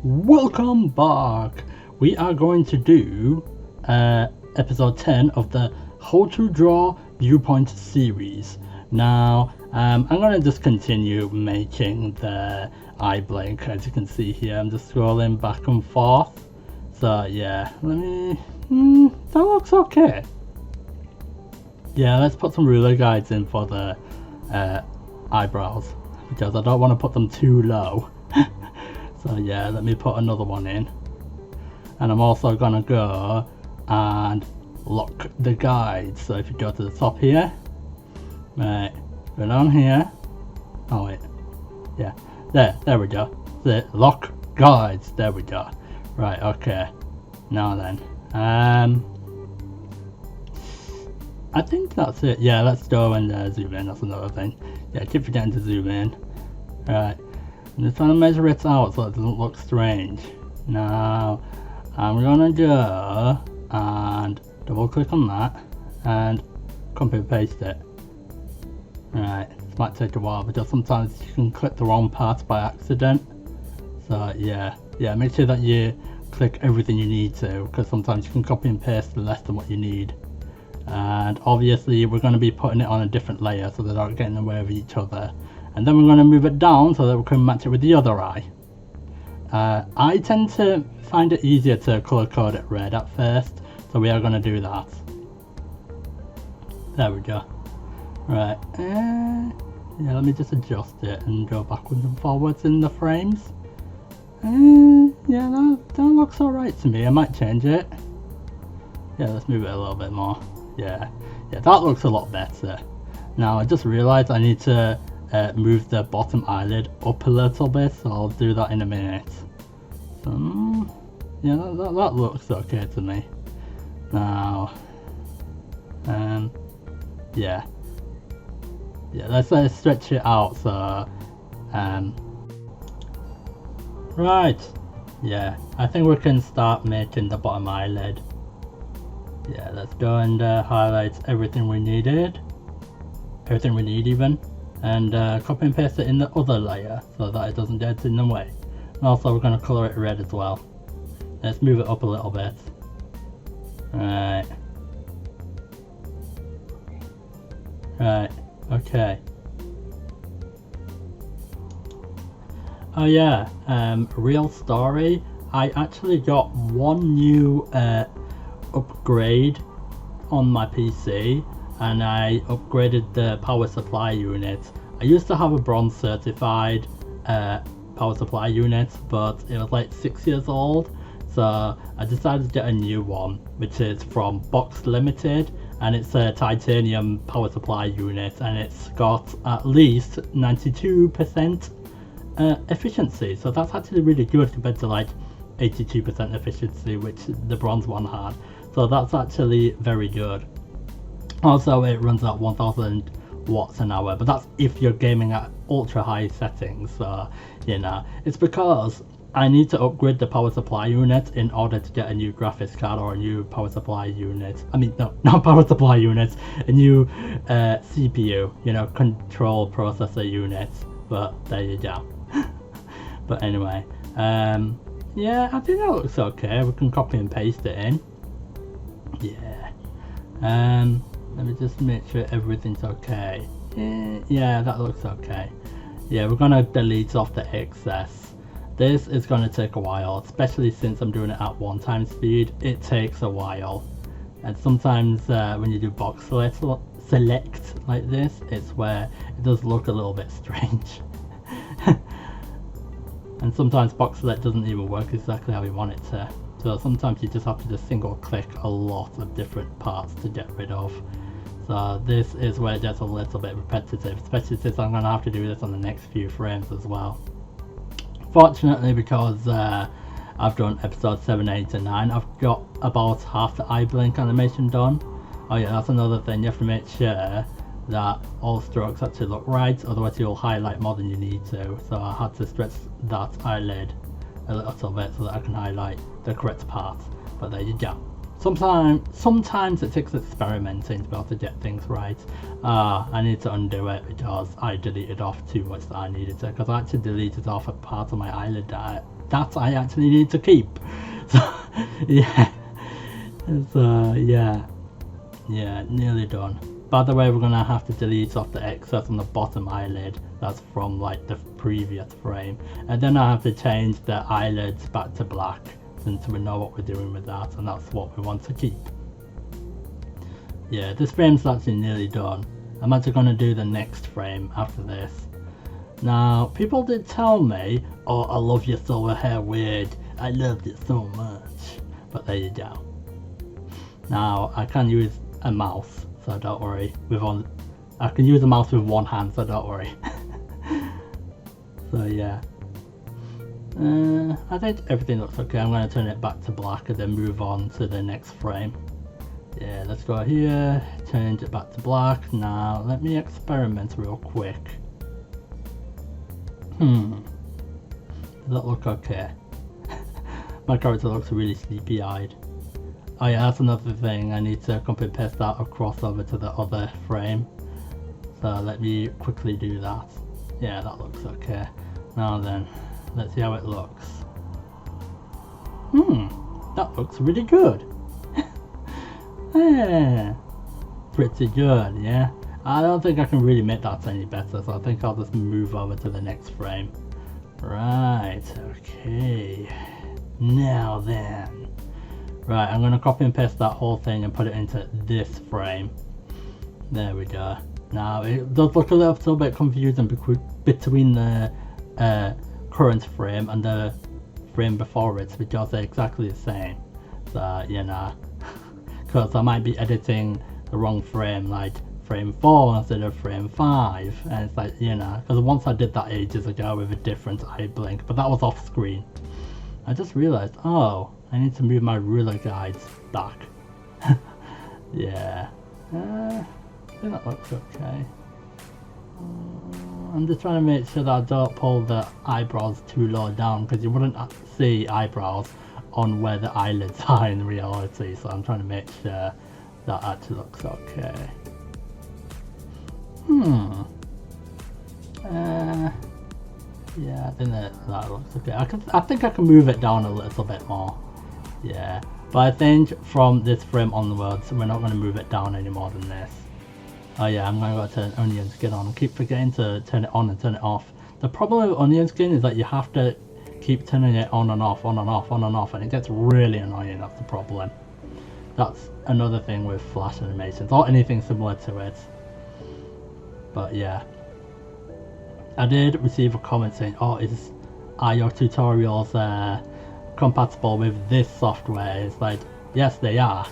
Welcome back. We are going to do episode 10 of the How to Draw Viewpoint series. Now, I'm going to just continue making the eye blink. As you can see here, I'm just scrolling back and forth. So yeah, let me... that looks okay. Yeah, let's put some ruler guides in for the eyebrows, because I don't want to put them too low. So yeah, let me put another one in. And I'm also gonna go and lock the guides. So if you go to the top here, right, go down here. Oh wait, yeah, there we go. The lock guides, there we go. Right, okay. Now then, I think that's it. Yeah, let's go and zoom in. That's another thing. Yeah, keep forgetting to zoom in. Right. I'm just trying to measure it out so it doesn't look strange. Now, I'm gonna go and double click on that and copy and paste it. Right, this might take a while because sometimes you can click the wrong part by accident. So yeah, make sure that you click everything you need to, because sometimes you can copy and paste less than what you need. And obviously we're going to be putting it on a different layer so they're not getting in the way of each other. And then we're going to move it down so that we can match it with the other eye. I tend to find it easier to color code it red at first, so we are going to do that. There we go. Right, yeah, let me just adjust it and go backwards and forwards in the frames. Yeah, that looks alright to me. I might change it. Yeah, let's move it a little bit more. Yeah, that looks a lot better. Now I just realized I need to move the bottom eyelid up a little bit, so I'll do that in a minute. So, yeah, that looks okay to me. Now, yeah, let's stretch it out. So, right, yeah, I think we can start making the bottom eyelid. Yeah, let's go and highlight everything we need even, and copy and paste it in the other layer so that it doesn't get in the way. And also we're going to colour it red as well. Let's move it up a little bit. Right, okay. Oh yeah, real story, I actually got one new upgrade on my PC, and I upgraded the power supply unit. I used to have a bronze certified power supply unit, but it was like 6 years old, so I decided to get a new one, which is from Box Limited, and it's a titanium power supply unit, and it's got at least 92% efficiency, so that's actually really good compared to like 82% efficiency which the bronze one had. So that's actually very good. Also, it runs at 1000 watts an hour, but that's if you're gaming at ultra high settings. So, you know, it's because I need to upgrade the power supply unit in order to get a new graphics card or a new power supply unit. I mean, no, not power supply unit, a new CPU, you know, control processor unit. But there you go. But anyway, yeah, I think that looks okay. We can copy and paste it in. Yeah. Let me just make sure everything's okay. Yeah, that looks okay. Yeah, we're gonna delete off the excess. This is gonna take a while, especially since I'm doing it at 1x speed. It takes a while, and sometimes when you do box select like this, it's where it does look a little bit strange. And sometimes box select doesn't even work exactly how you want it to. So sometimes you just have to just single click a lot of different parts to get rid of. So this is where it gets a little bit repetitive, especially since I'm going to have to do this on the next few frames as well. Fortunately, because I've done episode 7, 8 and 9, I've got about half the eye blink animation done. Oh yeah, that's another thing, you have to make sure that all strokes actually look right, otherwise you'll highlight more than you need to. So I had to stretch that eyelid a little bit so that I can highlight the correct part, but there you go. Sometimes it takes experimenting to be able to get things right. I need to undo it because I deleted off too much that I needed to, because I actually deleted off a part of my eyelid that I actually need to keep. So yeah, so yeah, nearly done. By the way, we're gonna have to delete off the excess on the bottom eyelid that's from like the previous frame, and then I have to change the eyelids back to black, since we know what we're doing with that, and that's what we want to keep. Yeah, this frame's actually nearly done. I'm actually going to do the next frame after this. Now, people did tell me, oh, I love your silver hair wig, I loved it so much. But there you go. Now, I can use a mouse, so don't worry. I can use a mouse with one hand, so don't worry. So yeah. I think everything looks okay. I'm going to turn it back to black and then move on to the next frame. Yeah, let's go here, change it back to black. Now let me experiment real quick. Does that look okay? My character looks really sleepy eyed. Oh yeah, that's another thing. I need to copy and paste that across over to the other frame. So let me quickly do that. Yeah, that looks okay. Now then, let's see how it looks. That looks really good. Yeah, pretty good, yeah. I don't think I can really make that any better, so I think I'll just move over to the next frame. Right, okay. Now then. Right, I'm going to copy and paste that whole thing and put it into this frame. There we go. Now, it does look a little bit confusing between the current frame and the frame before it, because they're exactly the same. So, you know, because I might be editing the wrong frame, like frame 4 instead of frame 5, and it's like, you know, because once I did that ages ago with a different eye blink, but that was off screen. I just realized, oh, I need to move my ruler guides back. Yeah, I think that looks okay. I'm just trying to make sure that I don't pull the eyebrows too low down, because you wouldn't see eyebrows on where the eyelids are in reality, so I'm trying to make sure that actually looks okay. Yeah, I think that looks okay. I think I can move it down a little bit more. Yeah, but I think from this frame onwards, we're not going to move it down any more than this. Oh yeah, I'm going to go turn onion skin on. I keep forgetting to turn it on and turn it off. The problem with onion skin is that you have to keep turning it on and off, on and off, on and off, and it gets really annoying. That's the problem. That's another thing with flash animations, or anything similar to it. But yeah, I did receive a comment saying, oh, are your tutorials compatible with this software? It's like, yes, they are.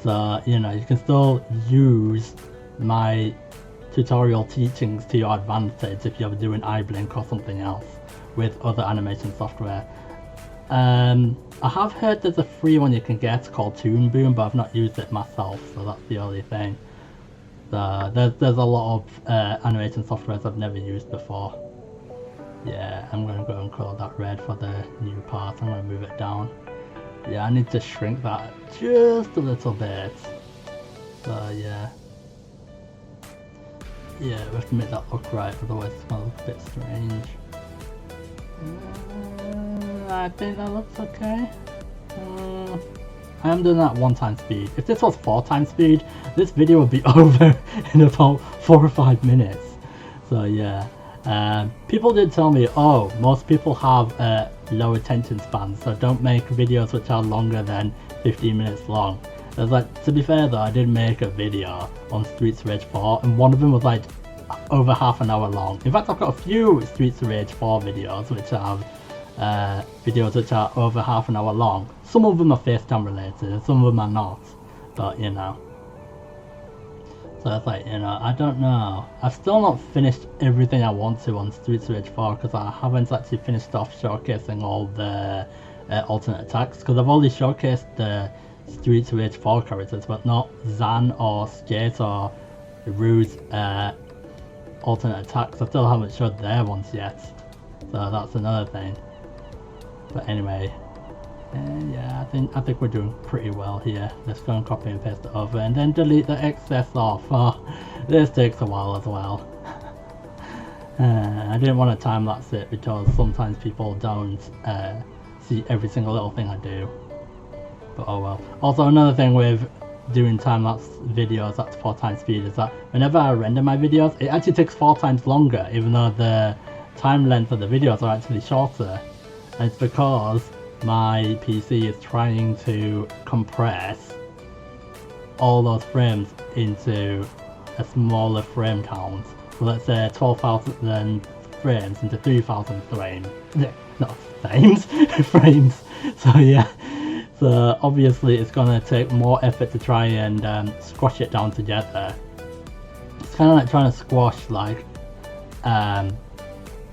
So, you know, you can still use my tutorial teachings to your advantage if you're doing iBlink or something else with other animation software. I have heard there's a free one you can get called Toon Boom, but I've not used it myself, so that's the only thing. There's a lot of animation softwares I've never used before. Yeah, I'm going to go and color that red for the new part. I'm going to move it down. Yeah, I need to shrink that just a little bit. So yeah. Yeah, we have to make that look right, otherwise it's going to look a bit strange. I think that looks okay. I am doing that 1x speed. If this was 4x speed, this video would be over in about 4 or 5 minutes. So yeah, people did tell me, oh, most people have low attention spans, so don't make videos which are longer than 15 minutes long. I was like, to be fair though, I did make a video on Streets of Rage 4, and one of them was like over half an hour long. In fact, I've got a few Streets of Rage 4 videos which have videos which are over half an hour long. Some of them are FaceTime related and some of them are not, but you know. So it's like, you know, I don't know. I've still not finished everything I want to on Streets of Rage 4 because I haven't actually finished off showcasing all the alternate attacks, because I've only showcased the Streets of Rage 4 characters but not Zan or Skate or Rue's alternate attacks. I still haven't showed their ones yet, so that's another thing. But anyway, Yeah, I think we're doing pretty well here. Let's go and copy and paste it over and then delete the excess off. Oh, this takes a while as well. I didn't want to time lapse it because sometimes people don't see every single little thing I do. But oh well. Also, another thing with doing time lapse videos at 4 times speed is that whenever I render my videos, it actually takes 4 times longer, even though the time length of the videos are actually shorter. And it's because my PC is trying to compress all those frames into a smaller frame count. So let's say 12,000 frames into 3,000 frames. Not frames, frames. So yeah, so obviously it's gonna take more effort to try and squash it down together. It's kind of like trying to squash like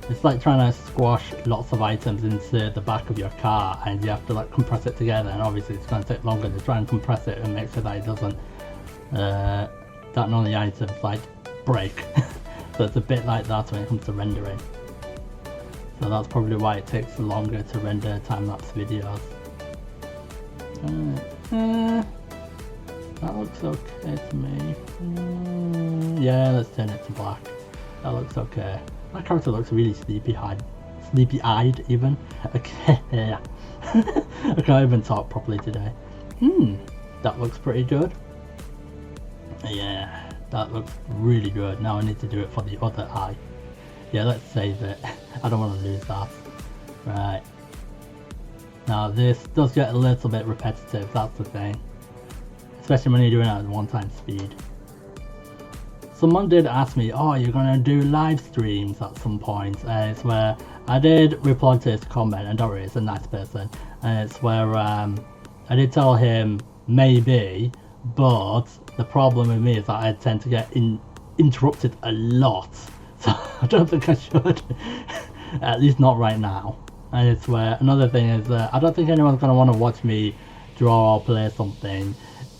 it's like trying to squash lots of items into the back of your car, and you have to like compress it together, and obviously it's going to take longer to try and compress it and make sure that it doesn't that none of the items like break. So it's a bit like that when it comes to rendering. So that's probably why it takes longer to render time-lapse videos. That looks okay to me. Yeah, let's turn it to black. That looks okay. My character looks really sleepy-eyed even. Okay, yeah. I can't even talk properly today. That looks pretty good. Yeah, that looks really good. Now I need to do it for the other eye. Yeah, let's save it. I don't want to lose that. Right. Now this does get a little bit repetitive, that's the thing. Especially when you're doing it at 1 time speed. Someone did ask me, oh, you're gonna do live streams at some point, and it's where I did reply to his comment, and don't worry, it's a nice person, and it's where I did tell him maybe, but the problem with me is that I tend to get interrupted a lot, so I don't think I should, at least not right now. And it's where another thing is that I don't think anyone's gonna want to watch me draw or play something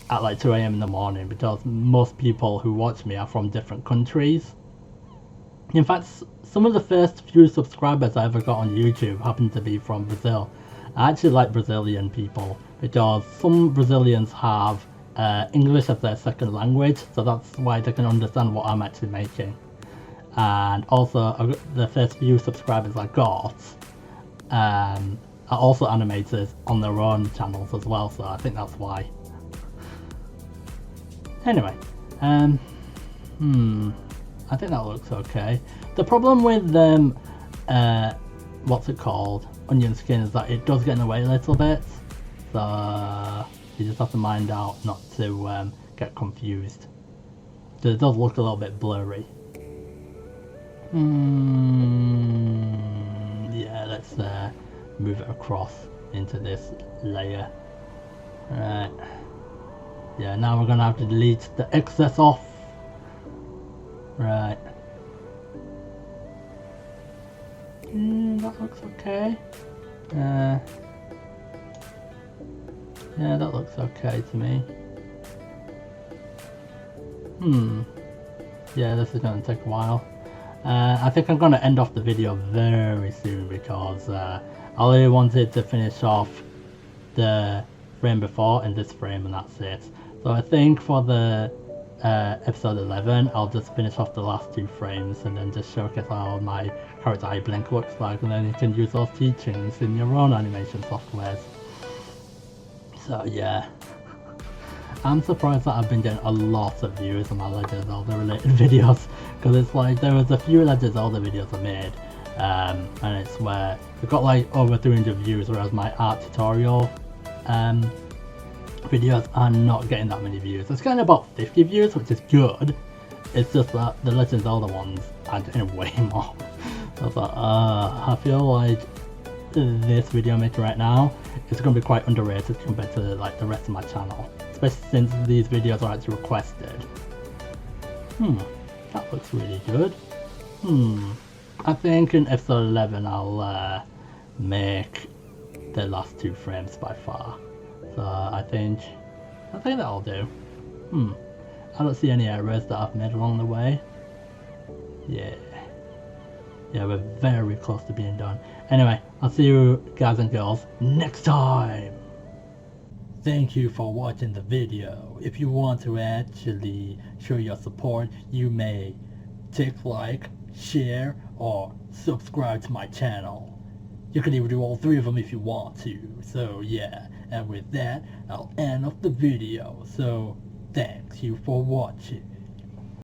at like 2 AM in the morning, because most people who watch me are from different countries. In fact, some of the first few subscribers I ever got on YouTube happened to be from Brazil. I actually like Brazilian people because some Brazilians have English as their second language, so that's why they can understand what I'm actually making. And also the first few subscribers I got are also animators on their own channels as well, so I think that's why. Anyway, I think that looks okay. The problem with them, what's it called, onion skin, is that it does get in the way a little bit. So you just have to mind out not to get confused. So it does look a little bit blurry. Yeah, let's move it across into this layer. Right. Yeah, now we're gonna have to delete the excess off. Right. That looks okay. Yeah, that looks okay to me. Yeah, this is gonna take a while. I think I'm gonna end off the video very soon because I only wanted to finish off the frame before and this frame, and that's it. So I think for the episode 11, I'll just finish off the last 2 frames and then just showcase how my character eye blink looks like, and then you can use those teachings in your own animation softwares. So yeah, I'm surprised that I've been getting a lot of views on my Legend of Zelda related videos, because it's like there was a few Legend of Zelda videos I made, and it's where we've got like over 300 views, whereas my art tutorial videos are not getting that many views. It's getting about 50 views, which is good. It's just that the Legend of Zelda ones are getting way more. So I was like, I feel like this video making right now is going to be quite underrated compared to like the rest of my channel, especially since these videos are actually requested. That looks really good. I think in episode 11 I'll make the last 2 frames by far. So I think that'll do. I don't see any errors that I've made along the way. Yeah, we're very close to being done. Anyway, I'll see you guys and girls next time. Thank you for watching the video. If you want to actually show your support, you may tick like, share, or subscribe to my channel. You can even do all three of them if you want to. So yeah, and with that, I'll end off the video. So thanks you for watching.